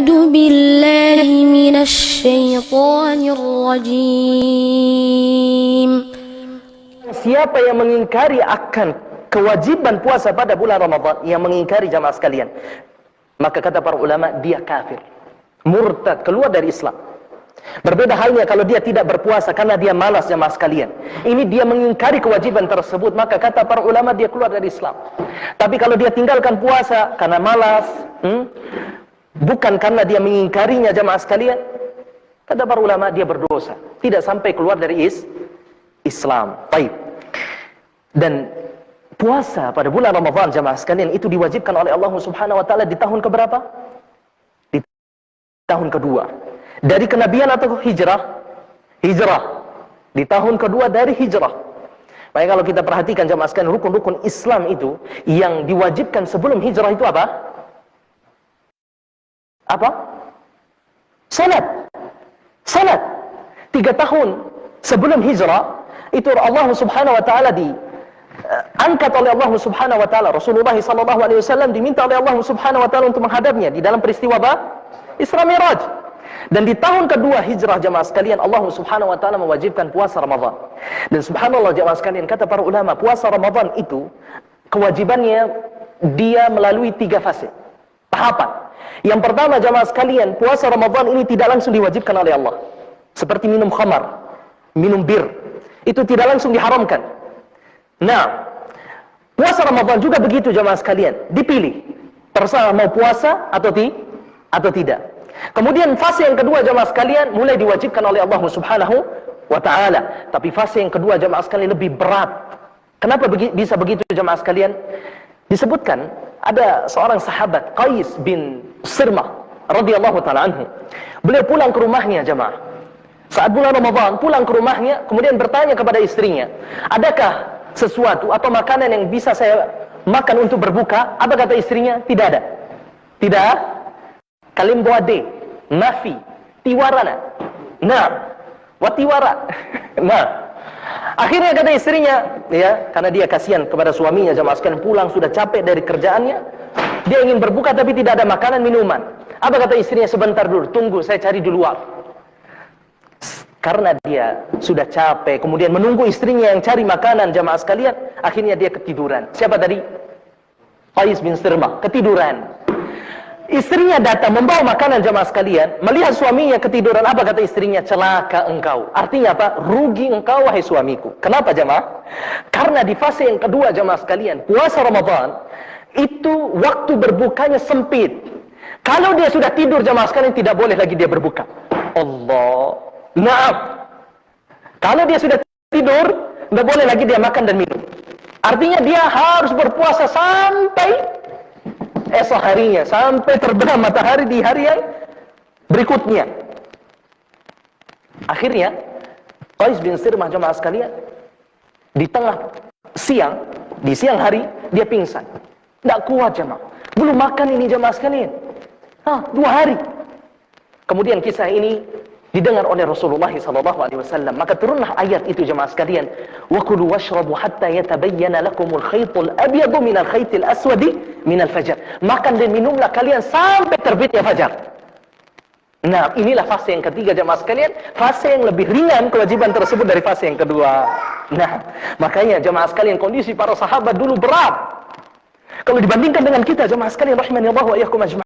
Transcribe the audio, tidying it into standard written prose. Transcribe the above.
أعوذ بالله من الشيطان الرجيم. Siapa yang mengingkari akan kewajiban puasa pada bulan Ramadan, yang mengingkari jamaah sekalian, maka kata para ulama dia kafir, murtad, keluar dari Islam. Berbeda halnya kalau dia tidak berpuasa karena dia malas jamaah sekalian. Ini dia mengingkari kewajiban tersebut, maka kata para ulama dia keluar dari Islam. Tapi kalau dia tinggalkan puasa karena malas, bukan karena dia mengingkarinya jamaah sekalian, kata para ulama dia berdosa, tidak sampai keluar dari Islam. Baik. Dan puasa pada bulan Ramadan jamaah sekalian itu diwajibkan oleh Allah Subhanahu wa taala di tahun keberapa? Di tahun kedua. Dari kenabian atau hijrah? Hijrah. Di tahun kedua dari hijrah. Baik, kalau kita perhatikan jamaah sekalian, rukun-rukun Islam itu yang diwajibkan sebelum hijrah itu apa? Apa? Salat. Salat. 3 tahun sebelum hijrah itu Allah Subhanahu wa taala angkat oleh Allah Subhanahu wa taala. Rasulullah sallallahu alaihi wasallam diminta oleh Allah Subhanahu wa taala untuk menghadapnya di dalam peristiwa apa? Isra Mi'raj. Dan di tahun kedua hijrah jamaah sekalian, Allah Subhanahu wa taala mewajibkan puasa Ramadan. Dan subhanallah jamaah sekalian, kata para ulama, puasa Ramadan itu kewajibannya dia melalui 3 fase, tahapan. Yang pertama jamaah sekalian, puasa Ramadan ini tidak langsung diwajibkan oleh Allah. Seperti minum khamar, minum bir, itu tidak langsung diharamkan. Nah, puasa Ramadan juga begitu jamaah sekalian, dipilih. Terserah mau puasa atau tidak. Kemudian fase yang kedua jamaah sekalian mulai diwajibkan oleh Allah Subhanahu wa taala. Tapi fase yang kedua jamaah sekalian lebih berat. Kenapa bisa begitu jamaah sekalian? Disebutkan ada seorang sahabat Qais bin Sirmah radhiyallahu taala anhu. Beliau pulang ke rumahnya jamaah. Saat bulan Ramadan pulang ke rumahnya, kemudian bertanya kepada istrinya, "Adakah sesuatu atau makanan yang bisa saya makan untuk berbuka?" Apa kata istrinya? Tidak ada. Tidak. Kalim boade, nafi, tiwarana. Nah, watiwara. Nah, akhirnya kata istrinya, ya, karena dia kasihan kepada suaminya jamaah sekalian, pulang sudah capek dari kerjaannya, dia ingin berbuka tapi tidak ada makanan minuman. Apa kata istrinya? Sebentar dulu, tunggu, saya cari dulu waktu. Karena dia sudah capek, kemudian menunggu istrinya yang cari makanan jamaah sekalian, akhirnya dia ketiduran. Siapa tadi? Qais bin Sirmah, ketiduran. Istrinya datang membawa makanan jamaah sekalian, melihat suaminya ketiduran. Apa kata istrinya? Celaka engkau. Artinya apa? Rugi engkau wahai suamiku. Kenapa jamaah? Karena di fase yang kedua jamaah sekalian, puasa Ramadan itu waktu berbukanya sempit. Kalau dia sudah tidur jamaah sekalian, tidak boleh lagi dia berbuka. Allah. Naam. Kalau dia sudah tidur, tidak boleh lagi dia makan dan minum. Artinya dia harus berpuasa sampai esok harinya, sampai terbenam matahari di hari yang berikutnya. Akhirnya Qais bin Sirmah jamaah sekalian, di tengah siang, di siang hari dia pingsan. Tidak kuat jamaah, belum makan ini jamaah sekalian. 2 hari. Kemudian kisah ini didengar oleh Rasulullah SAW. Maka turunlah ayat itu jemaah sekalian. Wa kulu washrabu hatta yatabayyana lakumul khaytul abyadu minal khaytil aswadi minal fajar. Makan dan minumlah kalian sampai terbitnya fajar. Nah, inilah fase yang ketiga jemaah sekalian. Fase yang lebih ringan kewajiban tersebut dari fase yang kedua. Nah, makanya jemaah sekalian, kondisi para sahabat dulu berat. Kalau dibandingkan dengan kita jemaah sekalian rahimani Allah wa iyyakum ajma'in.